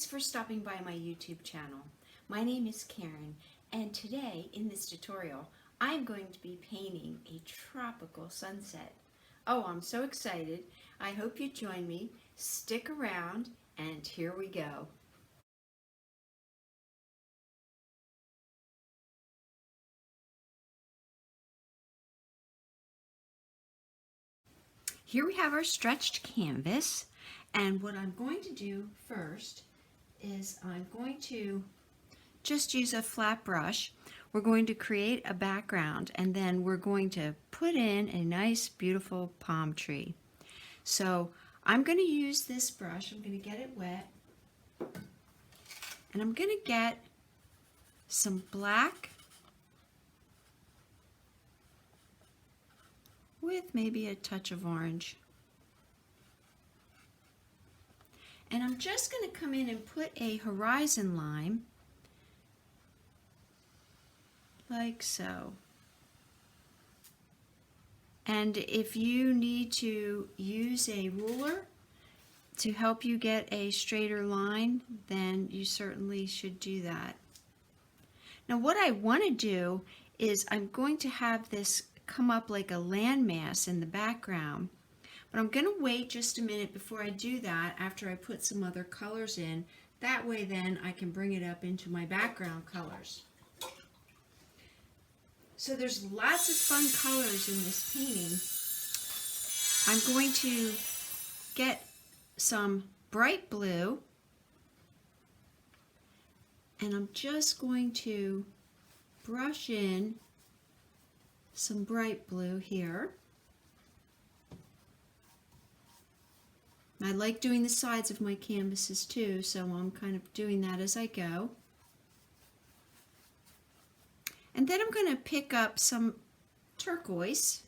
Thanks for stopping by my YouTube channel. My name is Karen, and today in this tutorial I'm going to be painting a tropical sunset. Oh, I'm so excited. I hope you join me. Stick around, and here we go. Here we have our stretched canvas, and what I'm going to do first is I'm going to just use a flat brush. We're going to create a background, and then we're going to put in a nice beautiful palm tree. So I'm going to use this brush. I'm going to get it wet, and I'm going to get some black with maybe a touch of orange. And I'm just going to come in and put a horizon line like so. And if you need to use a ruler to help you get a straighter line, then you certainly should do that. Now what I want to do is I'm going to have this come up like a landmass in the background, but I'm going to wait just a minute before I do that after I put some other colors in. That way then I can bring it up into my background colors. So there's lots of fun colors in this painting. I'm going to get some bright blue, and I'm just going to brush in some bright blue here. I like doing the sides of my canvases too, so I'm kind of doing that as I go. And then I'm going to pick up some turquoise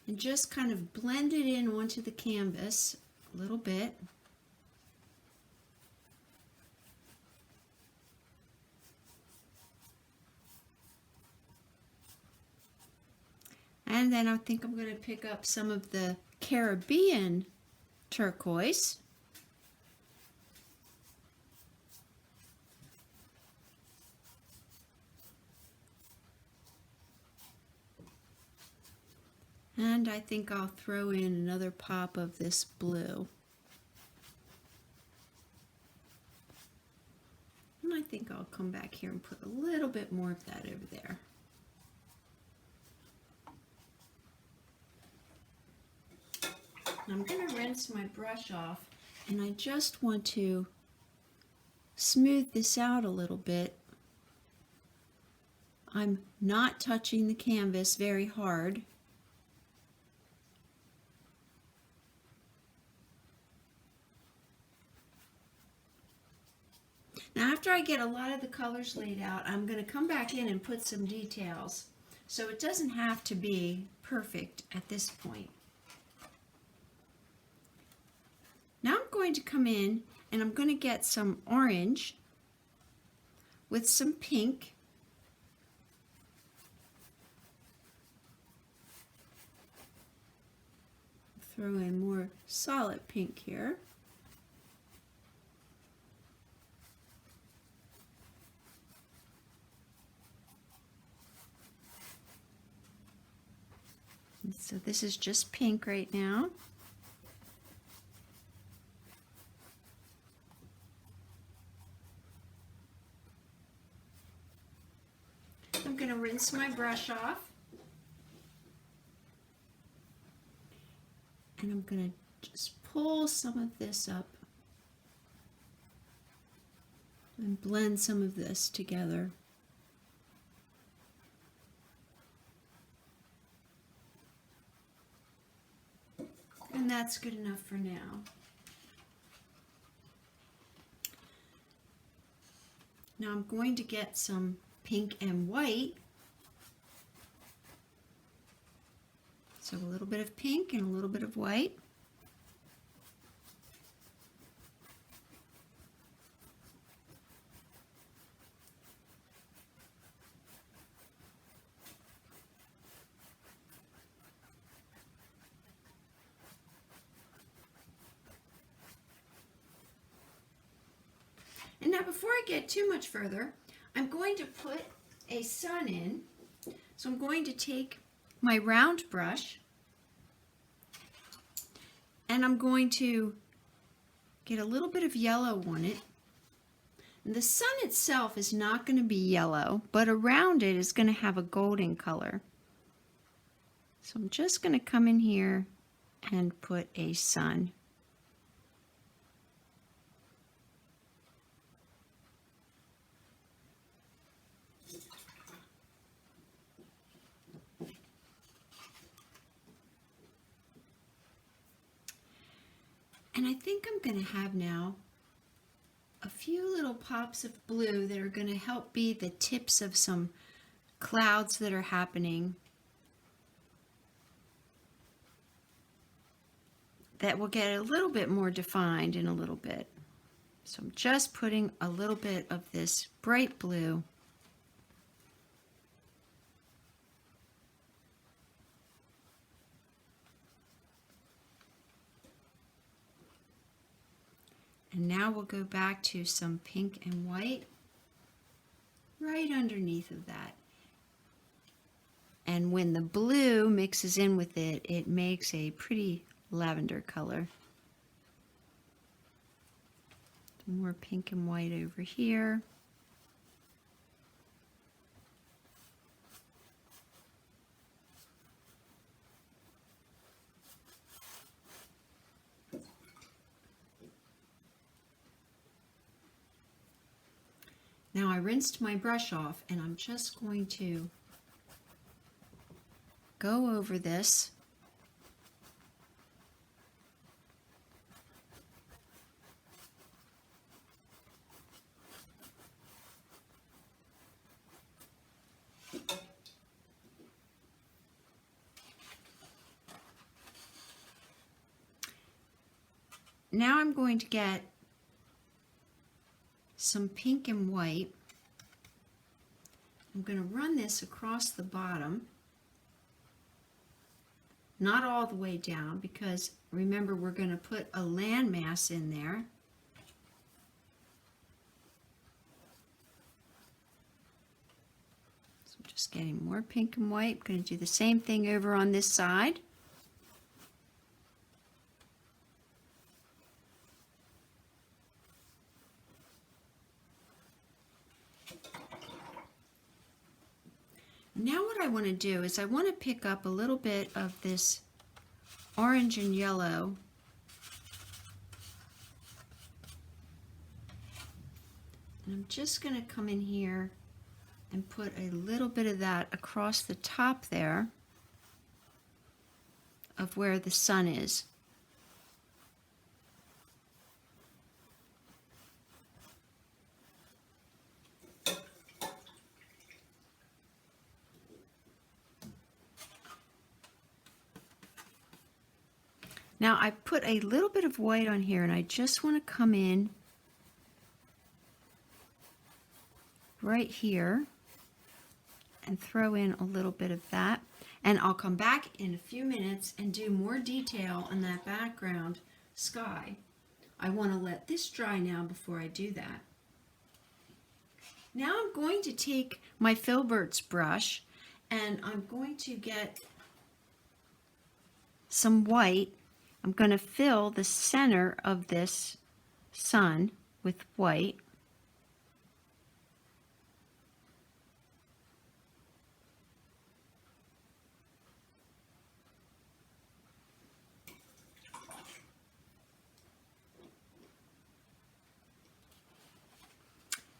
and just kind of blend it in onto the canvas a little bit. And then I think I'm going to pick up some of the Caribbean turquoise. And I think I'll throw in another pop of this blue. And I think I'll come back here and put a little bit more of that over there. I'm going to rinse my brush off, and I just want to smooth this out a little bit. I'm not touching the canvas very hard. Now after I get a lot of the colors laid out, I'm going to come back in and put some details. So it doesn't have to be perfect at this point. Now I'm going to come in and I'm going to get some orange with some pink. Throw in more solid pink here. So this is just pink right now. I'm going to rinse my brush off. And I'm going to just pull some of this up and blend some of this together. And that's good enough for now. Now I'm going to get some pink and white. So a little bit of pink and a little bit of white. before I get too much further, I'm going to put a sun in. So I'm going to take my round brush and I'm going to get a little bit of yellow on it. And the sun itself is not going to be yellow, but around it is going to have a golden color. So I'm just going to come in here and put a sun. And I think I'm going to have now a few little pops of blue that are going to help be the tips of some clouds that are happening that will get a little bit more defined in a little bit. So I'm just putting a little bit of this bright blue . And now we'll go back to some pink and white right underneath of that. And when the blue mixes in with it, it makes a pretty lavender color. More pink and white over here. Now I rinsed my brush off and I'm just going to go over this . Now I'm going to get some pink and white. I'm going to run this across the bottom, not all the way down, because remember we're going to put a landmass in there. So I'm just getting more pink and white. I'm going to do the same thing over on this side. Now what I want to do is I want to pick up a little bit of this orange and yellow and I'm just going to come in here and put a little bit of that across the top there of where the sun is. Now I put a little bit of white on here and I just want to come in right here and throw in a little bit of that. And I'll come back in a few minutes and do more detail on that background sky. I want to let this dry now before I do that. Now I'm going to take my Filbert's brush and I'm going to get some white. I'm going to fill the center of this sun with white.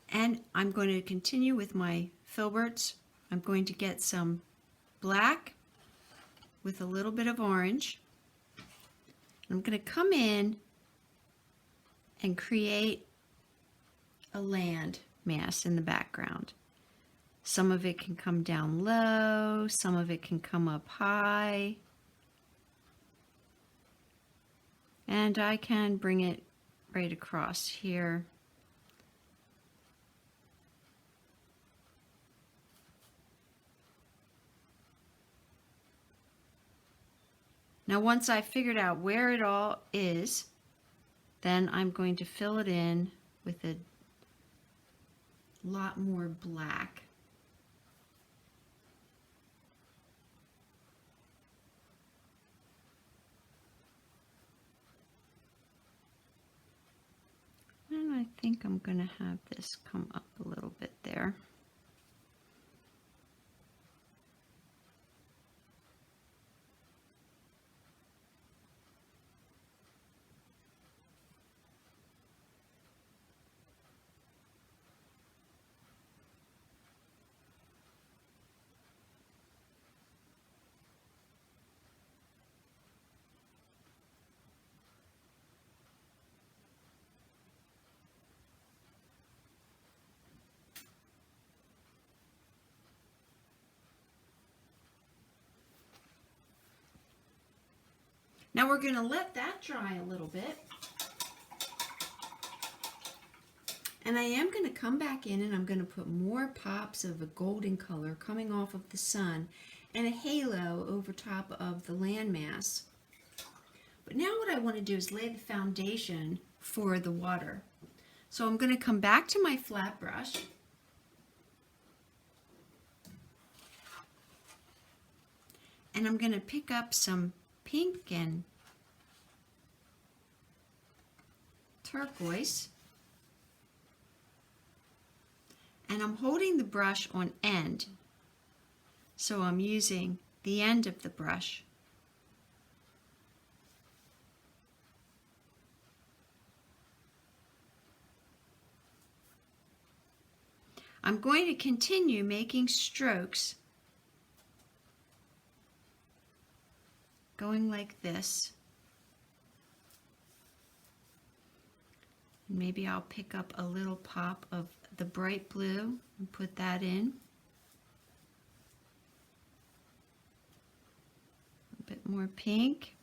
And I'm going to continue with my Filberts. I'm going to get some black with a little bit of orange. I'm going to come in and create a land mass in the background. Some of it can come down low, some of it can come up high. And I can bring it right across here. Now once I've figured out where it all is, then I'm going to fill it in with a lot more black. And I think I'm going to have this come up a little bit there. Now we're going to let that dry a little bit. And I am going to come back in and I'm going to put more pops of a golden color coming off of the sun and a halo over top of the landmass. But now what I want to do is lay the foundation for the water. So I'm going to come back to my flat brush. And I'm going to pick up some pink and turquoise. And I'm holding the brush on end. So I'm using the end of the brush. I'm going to continue making strokes going like this. Maybe I'll pick up a little pop of the bright blue and put that in. A bit more pink.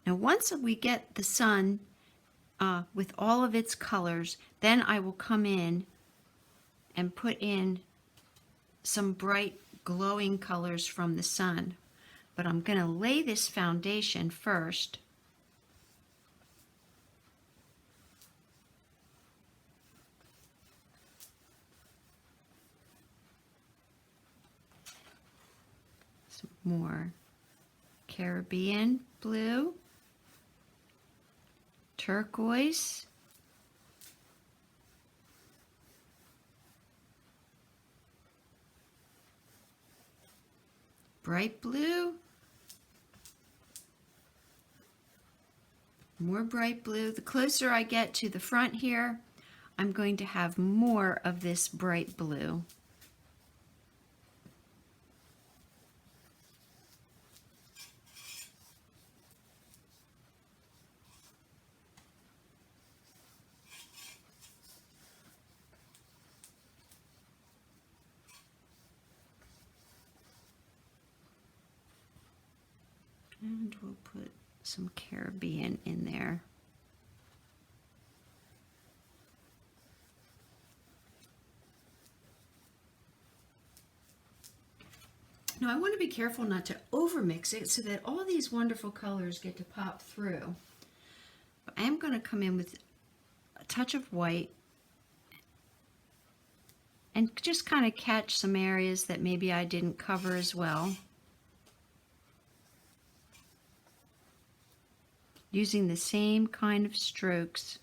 Now once we get the sun with all of its colors, then I will come in and put in some bright glowing colors from the sun. But I'm going to lay this foundation first. Some more Caribbean blue. Turquoise, bright blue, more bright blue. The closer I get to the front here, I'm going to have more of this bright blue. And we'll put some Caribbean in there. Now I want to be careful not to overmix it so that all these wonderful colors get to pop through. But I am going to come in with a touch of white and just kind of catch some areas that maybe I didn't cover as well. Using the same kind of strokes.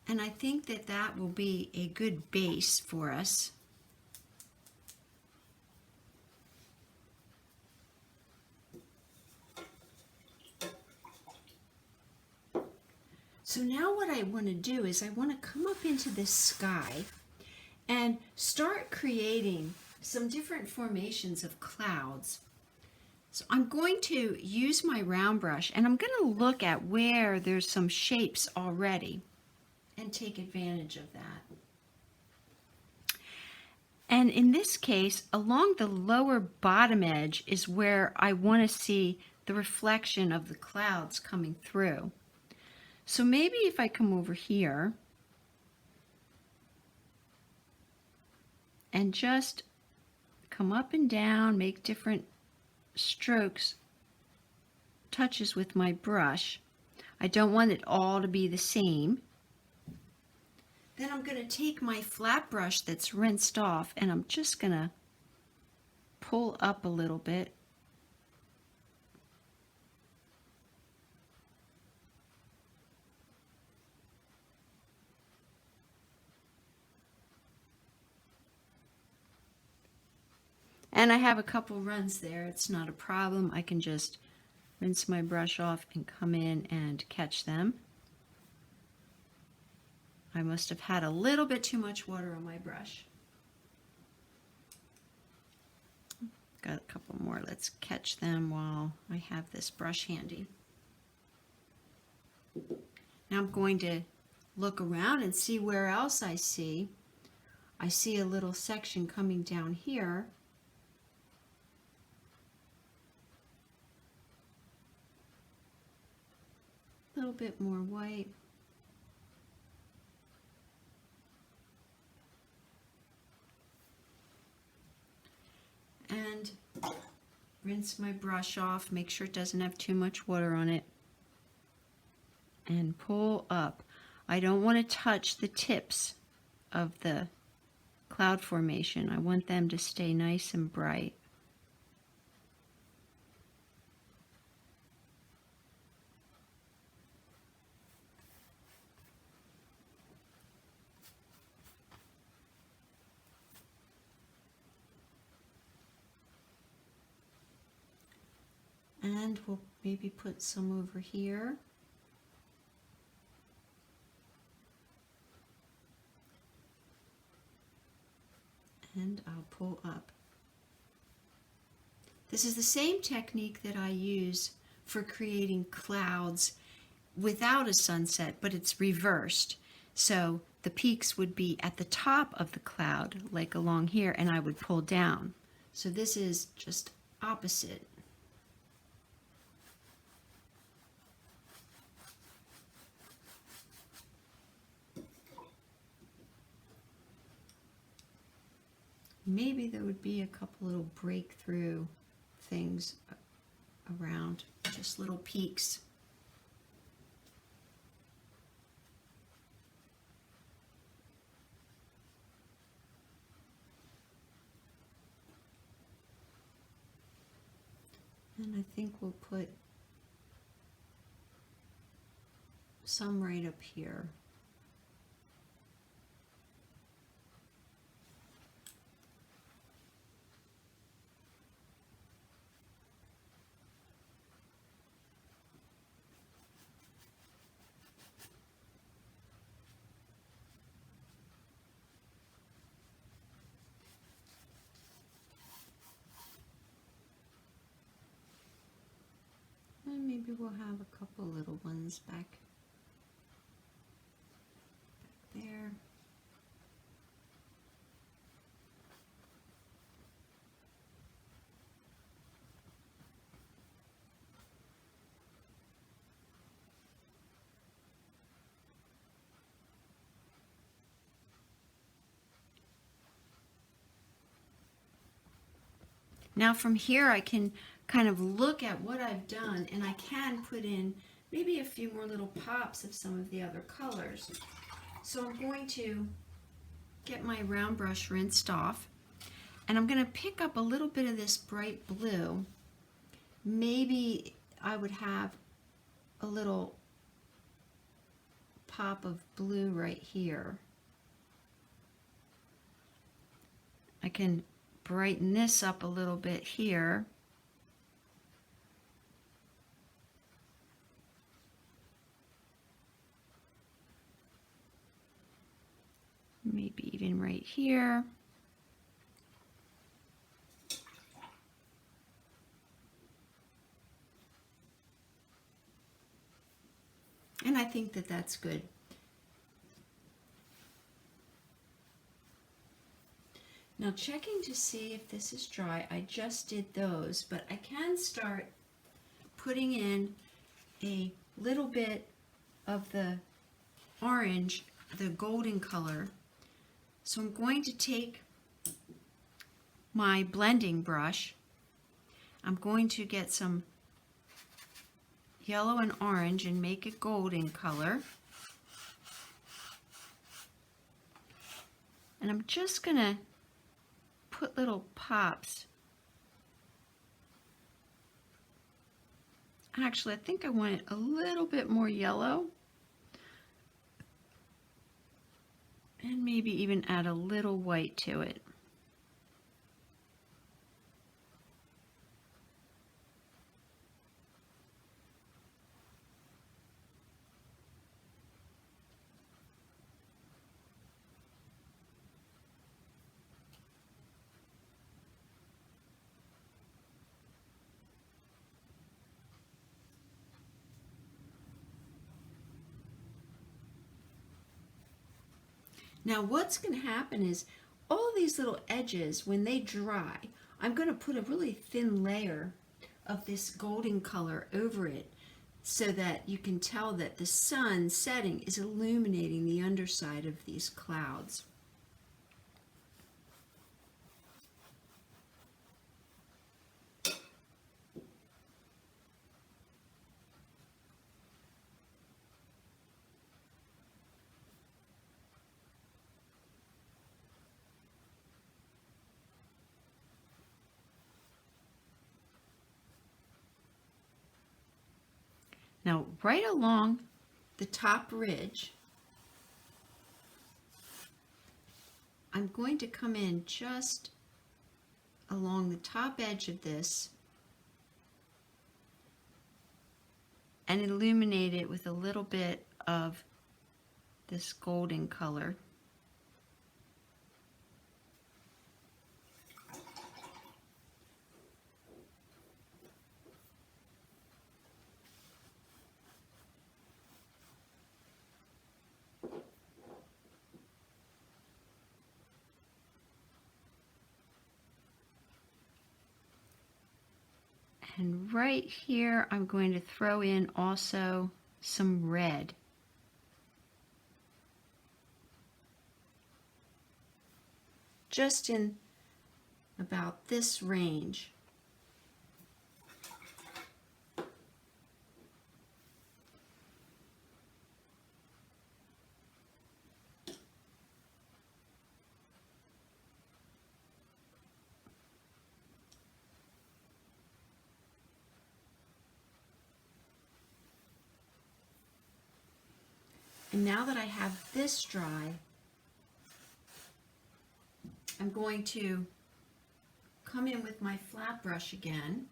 And I think that that will be a good base for us. So now what I want to do is I want to come up into this sky and start creating some different formations of clouds. So I'm going to use my round brush and I'm going to look at where there's some shapes already and take advantage of that. And in this case, along the lower bottom edge is where I want to see the reflection of the clouds coming through. So maybe if I come over here and just come up and down, make different strokes, touches with my brush. I don't want it all to be the same. Then I'm going to take my flat brush that's rinsed off and I'm just going to pull up a little bit. And I have a couple runs there. It's not a problem. I can just rinse my brush off and come in and catch them. I must have had a little bit too much water on my brush. Got a couple more. Let's catch them while I have this brush handy. Now I'm going to look around and see where else I see. I see a little section coming down here. A little bit more white. And rinse my brush off, make sure it doesn't have too much water on it. And pull up. I don't want to touch the tips of the cloud formation. I want them to stay nice and bright. And we'll maybe put some over here. And I'll pull up. This is the same technique that I use for creating clouds without a sunset, but it's reversed. So the peaks would be at the top of the cloud, like along here, and I would pull down. So this is just opposite. Maybe there would be a couple little breakthrough things around, just little peaks. And I think we'll put some right up here. And maybe we'll have a couple little ones back there. Now from here I can kind of look at what I've done and I can put in maybe a few more little pops of some of the other colors. So I'm going to get my round brush rinsed off and I'm going to pick up a little bit of this bright blue. Maybe I would have a little pop of blue right here. I can brighten this up a little bit here. Maybe even right here. And I think that that's good. Now checking to see if this is dry, I just did those, but I can start putting in a little bit of the orange, the golden color. So I'm going to take my blending brush. I'm going to get some yellow and orange and make it golden color. And I'm just going to put little pops. Actually, I think I want it a little bit more yellow. And maybe even add a little white to it. Now what's going to happen is all these little edges, when they dry, I'm going to put a really thin layer of this golden color over it so that you can tell that the sun setting is illuminating the underside of these clouds. Now, right along the top ridge, I'm going to come in just along the top edge of this and illuminate it with a little bit of this golden color. And right here, I'm going to throw in also some red. Just in about this range. And now that I have this dry, I'm going to come in with my flat brush again.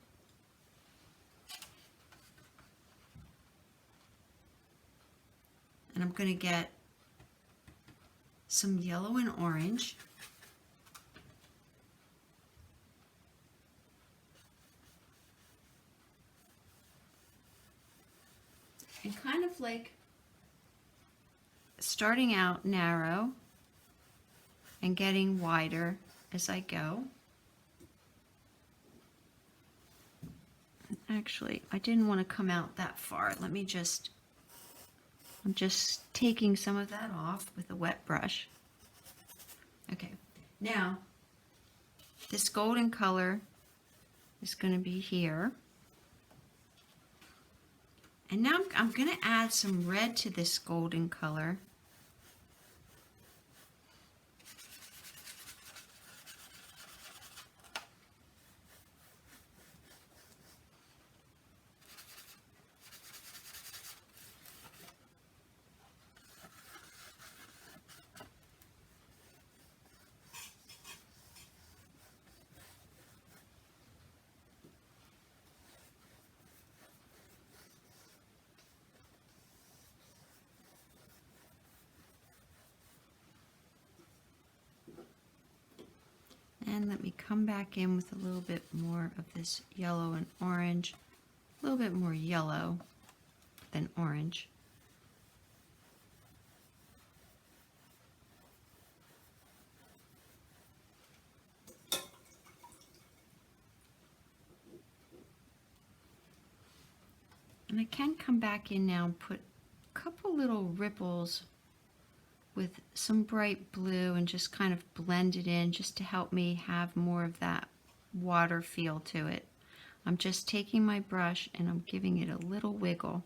And I'm going to get some yellow and orange. And kind of like starting out narrow and getting wider as I go. Actually, I didn't want to come out that far. I'm just taking some of that off with a wet brush. Okay, now this golden color is going to be here. And now I'm going to add some red to this golden color. And let me come back in with a little bit more of this yellow and orange, a little bit more yellow than orange. And I can come back in now and put a couple little ripples with some bright blue and just kind of blend it in just to help me have more of that water feel to it. I'm just taking my brush and I'm giving it a little wiggle.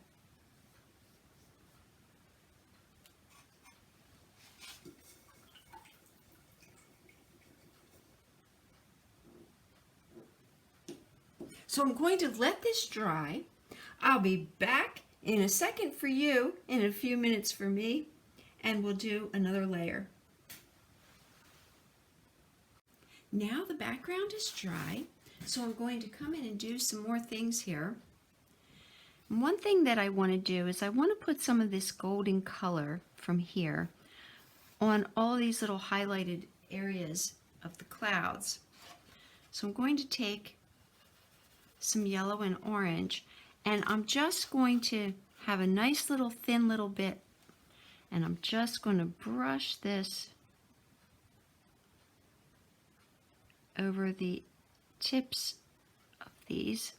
So I'm going to let this dry. I'll be back in a second for you, in a few minutes for me, and we'll do another layer. Now the background is dry, so I'm going to come in and do some more things here. And one thing that I want to do is I want to put some of this golden color from here on all these little highlighted areas of the clouds. So I'm going to take some yellow and orange, and I'm just going to have a nice little thin little bit, and I'm just going to brush this over the tips of these.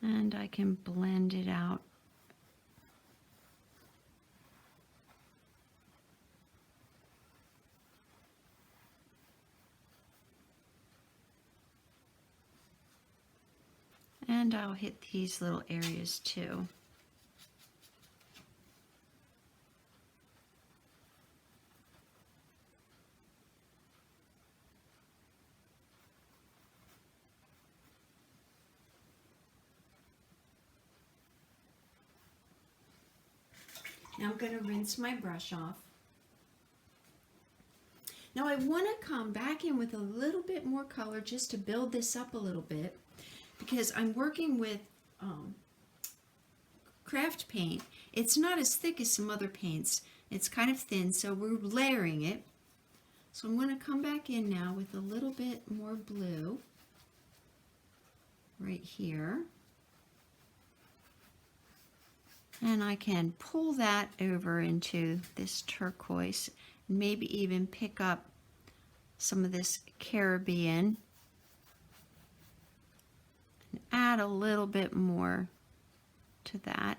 And I can blend it out. And I'll hit these little areas too. Now I'm going to rinse my brush off. Now I want to come back in with a little bit more color just to build this up a little bit, because I'm working with craft paint. It's not as thick as some other paints. It's kind of thin, so we're layering it. So I'm going to come back in now with a little bit more blue right here. And I can pull that over into this turquoise, and maybe even pick up some of this Caribbean and add a little bit more to that.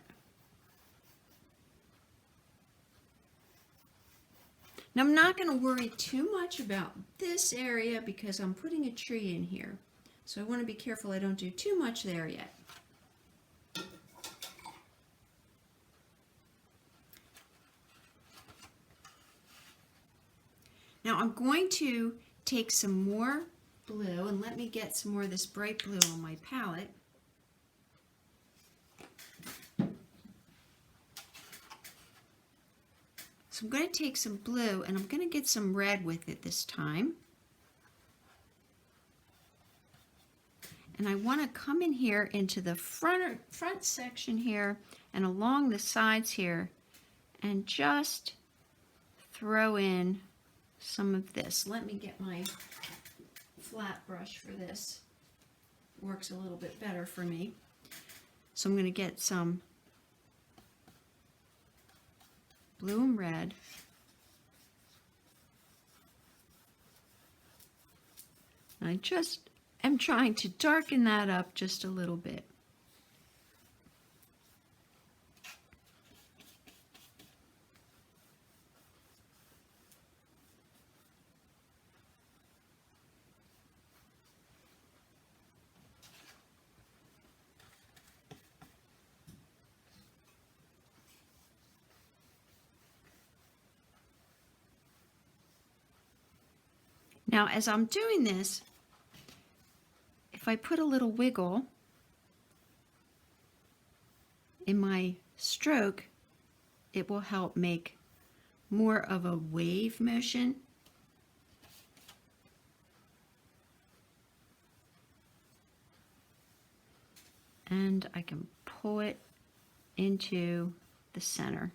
Now I'm not going to worry too much about this area because I'm putting a tree in here. So I want to be careful I don't do too much there yet. Now I'm going to take some more blue, and let me get some more of this bright blue on my palette. So I'm going to take some blue and I'm going to get some red with it this time. And I want to come in here into the front section here and along the sides here and just throw in some of this. Let me get my flat brush for this. Works a little bit better for me. So I'm going to get some blue and red. I just am trying to darken that up just a little bit. Now, as I'm doing this, if I put a little wiggle in my stroke, it will help make more of a wave motion. And I can pull it into the center.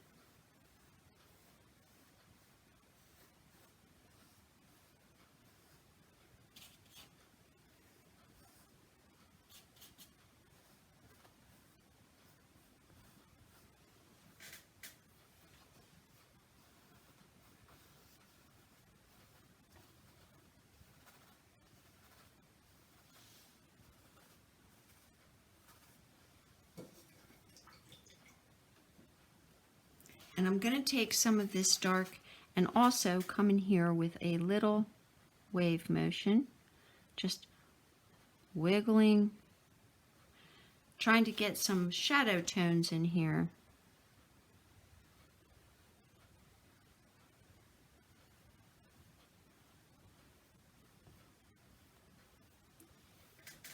And I'm going to take some of this dark and also come in here with a little wave motion, just wiggling, trying to get some shadow tones in here.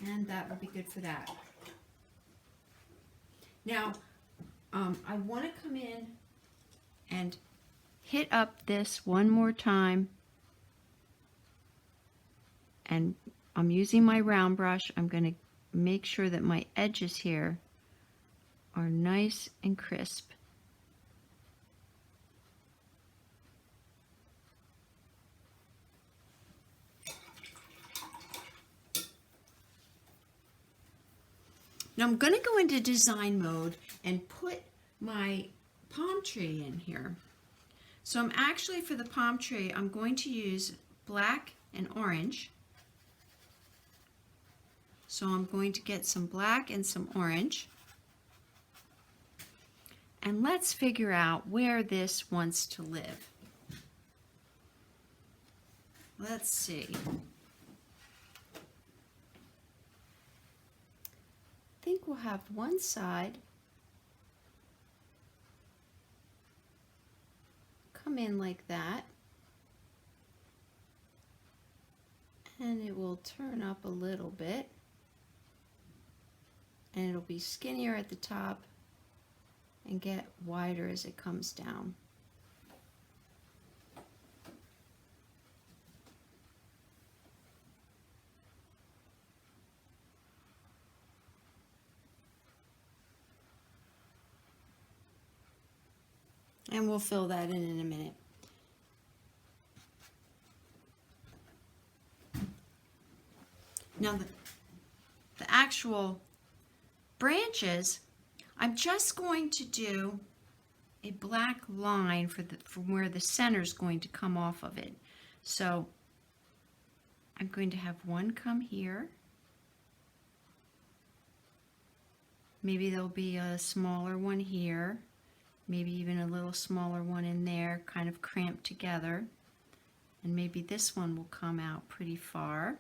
And that would be good for that. Now, I want to come in and hit up this one more time. And I'm using my round brush. I'm going to make sure that my edges here are nice and crisp. Now I'm going to go into design mode and put my palm tree in here. So I'm actually, for the palm tree, I'm going to use black and orange. So I'm going to get some black and some orange. And let's figure out where this wants to live. Let's see. I think we'll have one side come in like that, and it will turn up a little bit, and it'll be skinnier at the top and get wider as it comes down. And we'll fill that in a minute. Now the actual branches, I'm just going to do a black line from where the center is going to come off of it. So I'm going to have one come here. Maybe there'll be a smaller one here. Maybe even a little smaller one in there, kind of cramped together. And maybe this one will come out pretty far.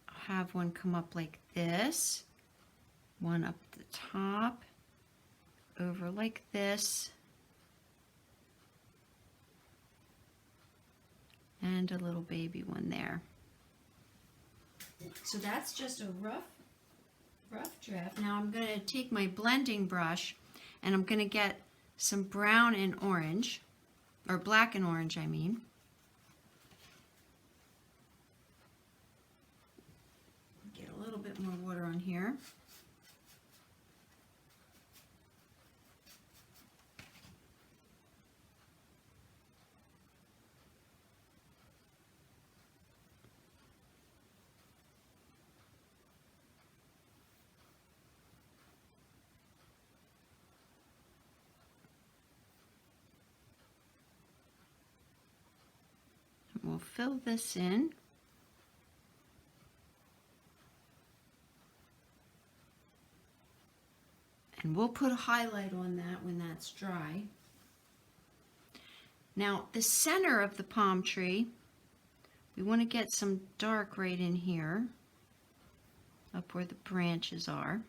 I'll have one come up like this, one up the top, over like this, and a little baby one there. So that's just a rough draft. Now I'm going to take my blending brush and I'm going to get some brown and orange, or black and orange I mean. Get a little bit more water on here. We'll fill this in. And we'll put a highlight on that when that's dry. Now, the center of the palm tree, we want to get some dark right in here, up where the branches are.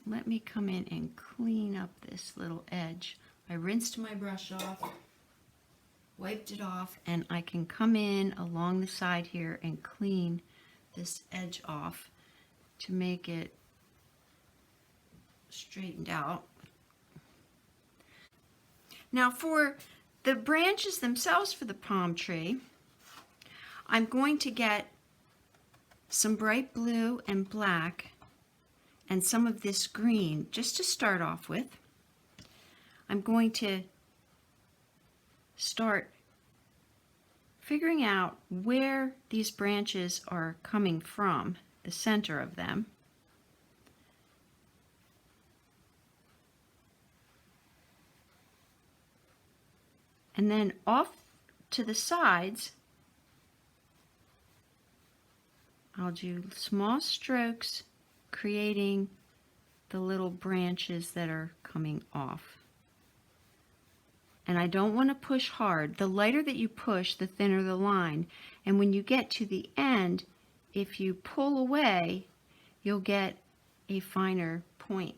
Let me come in and clean up this little edge. I rinsed my brush off, wiped it off, and I can come in along the side here and clean this edge off to make it straightened out. Now for the branches themselves for the palm tree, I'm going to get some bright blue and black and some of this green just to start off with. I'm going to start figuring out where these branches are coming from, the center of them. And then off to the sides, I'll do small strokes, creating the little branches that are coming off. And I don't want to push hard. The lighter that you push, the thinner the line. And when you get to the end, if you pull away, you'll get a finer point.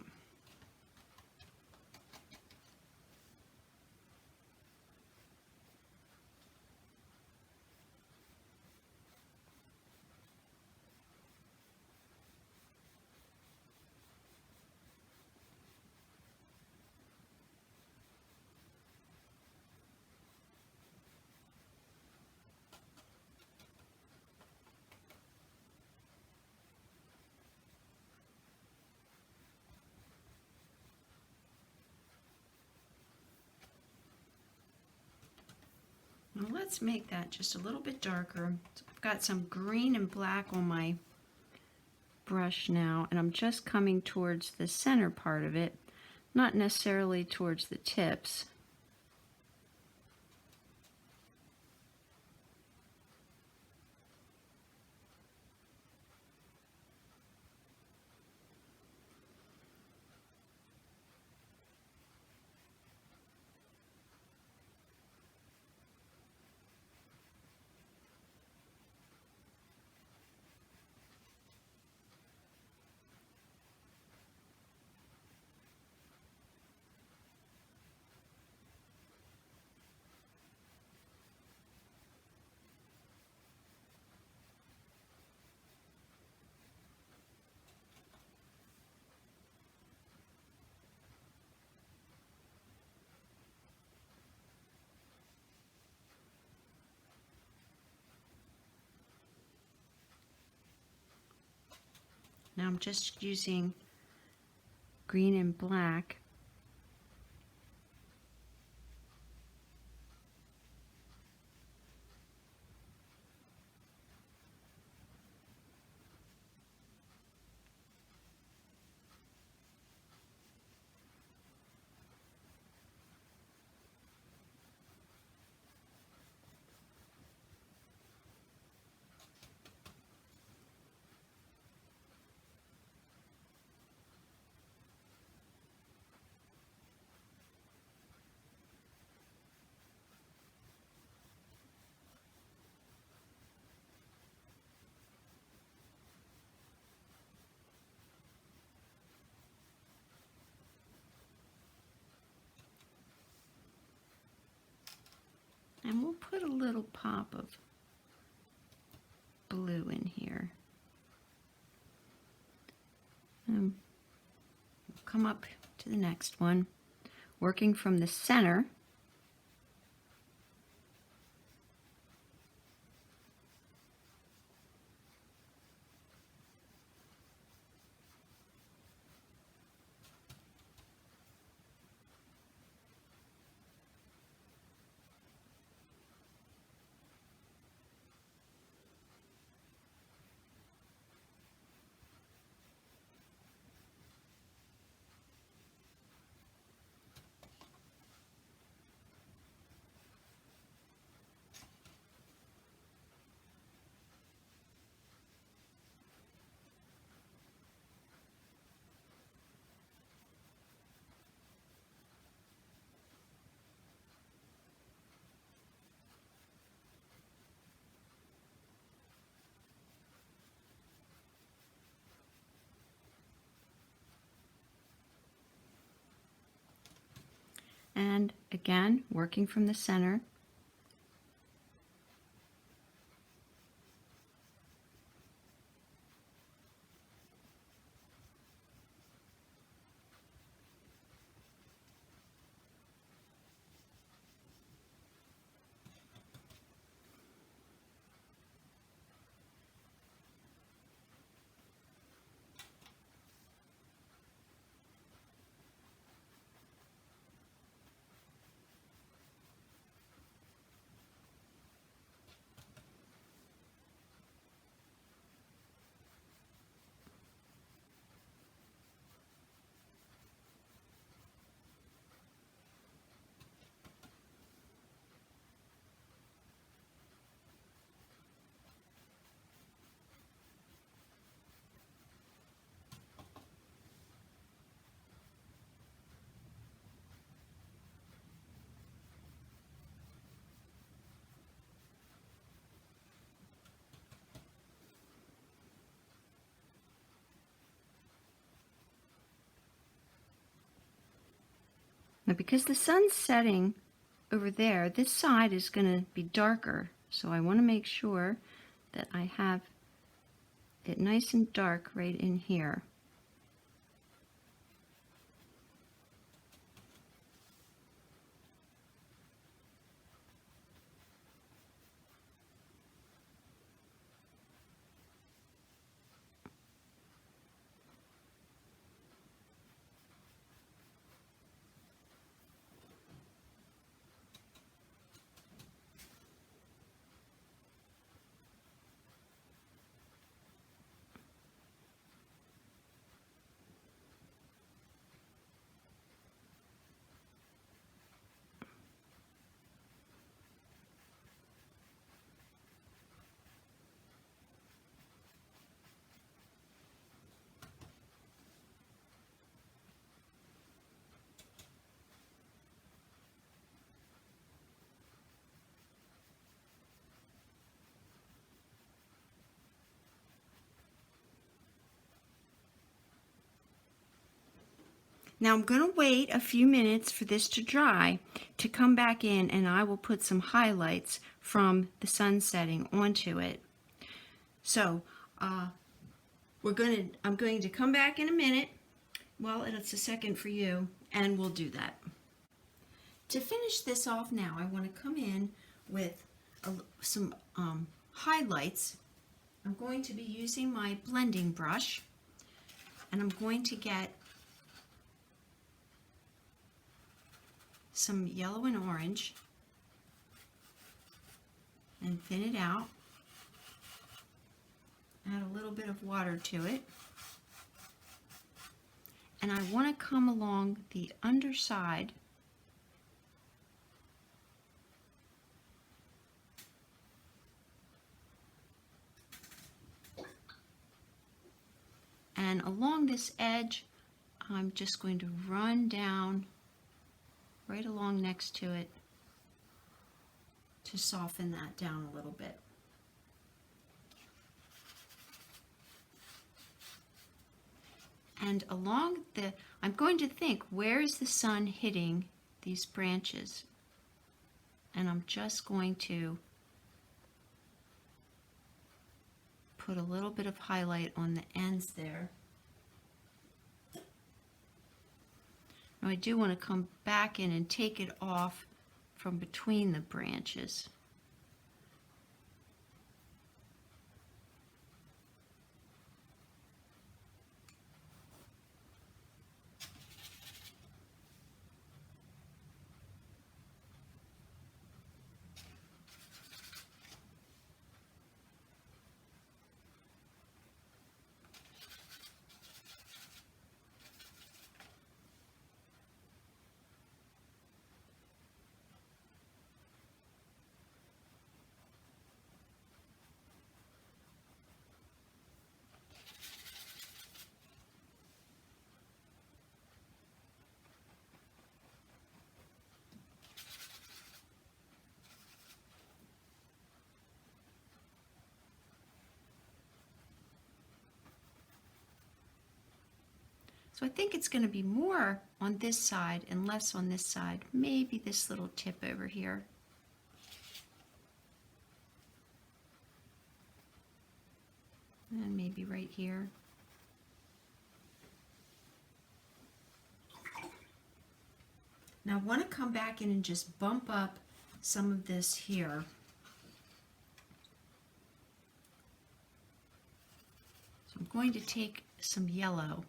Now let's make that just a little bit darker. So I've got some green and black on my brush now, and I'm just coming towards the center part of it, not necessarily towards the tips. Now I'm just using green and black. And we'll put a little pop of blue in here. We'll come up to the next one, working from the center. And again, working from the center. Now because the sun's setting over there, this side is going to be darker, so I want to make sure that I have it nice and dark right in here. Now I'm going to wait a few minutes for this to dry to come back in, and I will put some highlights from the sun setting onto it. So I'm going to come back in a minute. Well, it's a second for you, and we'll do that. To finish this off now, I want to come in with some highlights. I'm going to be using my blending brush, and I'm going to get some yellow and orange and thin it out. Add a little bit of water to it. And I want to come along the underside and along this edge. I'm just going to run down right along next to it to soften that down a little bit. And along I'm going to think, where is the sun hitting these branches? And I'm just going to put a little bit of highlight on the ends there. Now I do want to come back in and take it off from between the branches. So I think it's going to be more on this side and less on this side. Maybe this little tip over here. And maybe right here. Now I want to come back in and just bump up some of this here. So I'm going to take some yellow.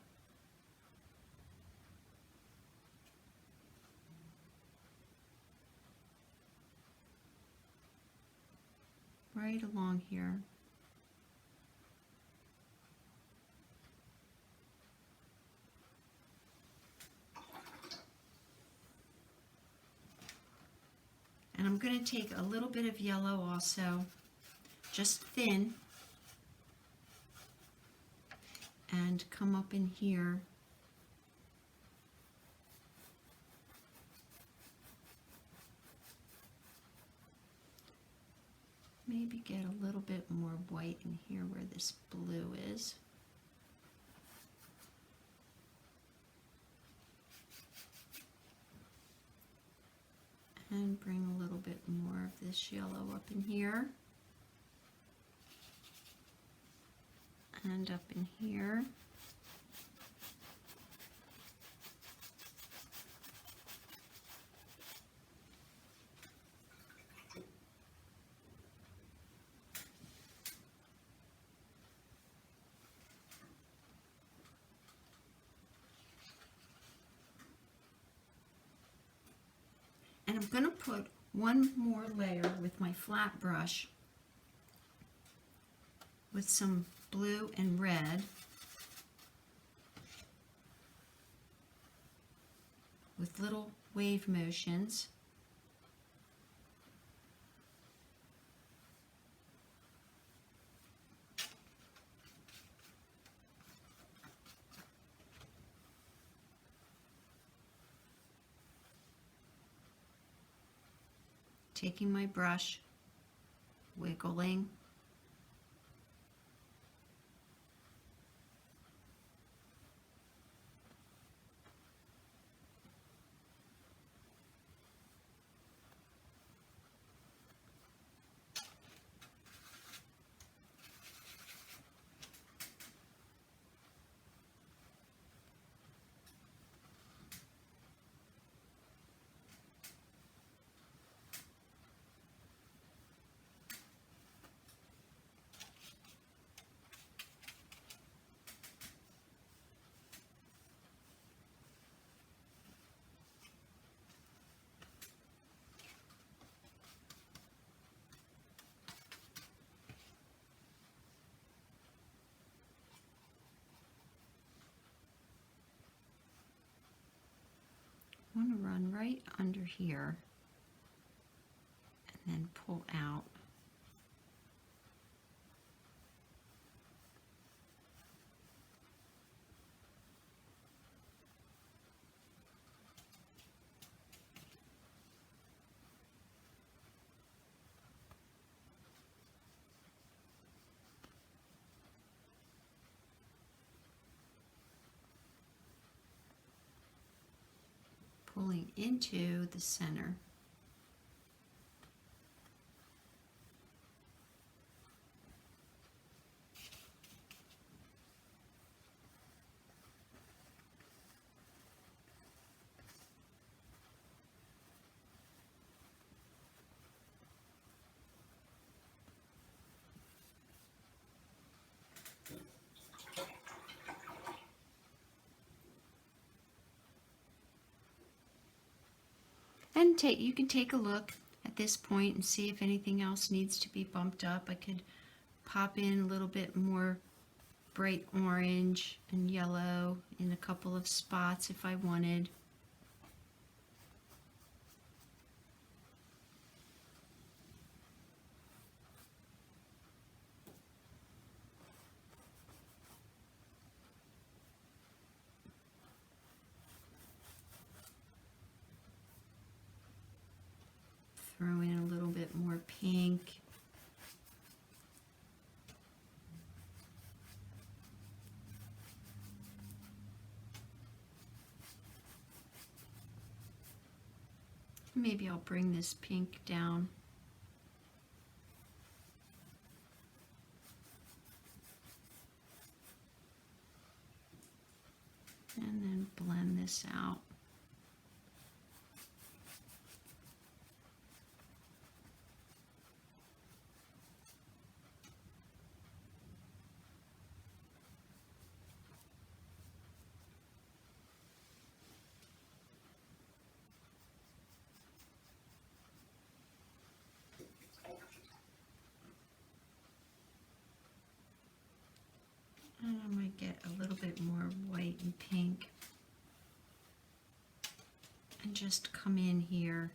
Right along here. And I'm going to take a little bit of yellow also, just thin, and come up in here. Maybe get a little bit more white in here where this blue is. And bring a little bit more of this yellow up in here. And up in here. And I'm going to put one more layer with my flat brush with some blue and red with little wave motions. Taking my brush, wiggling, I want to run right under here and then pull out. Pulling into the center. And you can take a look at this point and see if anything else needs to be bumped up. I could pop in a little bit more bright orange and yellow in a couple of spots if I wanted. Throw in a little bit more pink. Maybe I'll bring this pink down. And then blend this out. And I might get a little bit more white and pink. And just come in here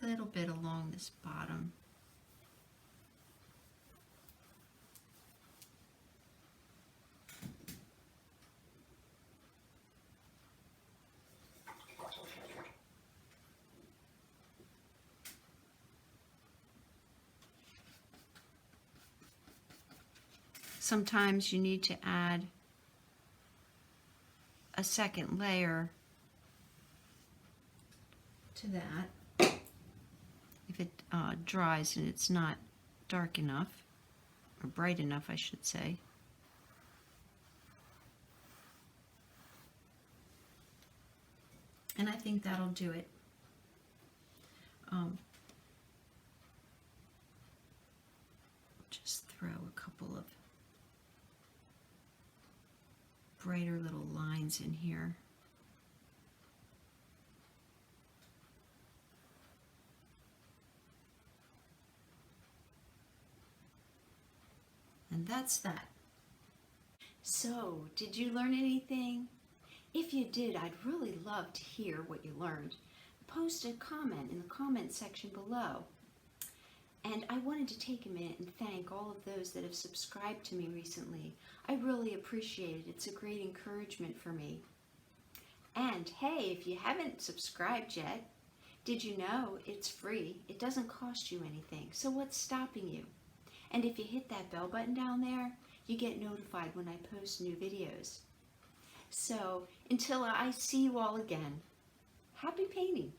a little bit along this bottom. Sometimes you need to add a second layer to that. If it dries and it's not dark enough, or bright enough, I should say. And I think that'll do it. Just throw a couple of brighter little lines in here. And that's that. So, did you learn anything? If you did, I'd really love to hear what you learned. Post a comment in the comment section below. And I wanted to take a minute and thank all of those that have subscribed to me recently. I really appreciate it. It's a great encouragement for me. And hey, if you haven't subscribed yet, did you know it's free? It doesn't cost you anything. So what's stopping you? And if you hit that bell button down there, you get notified when I post new videos. So until I see you all again, happy painting.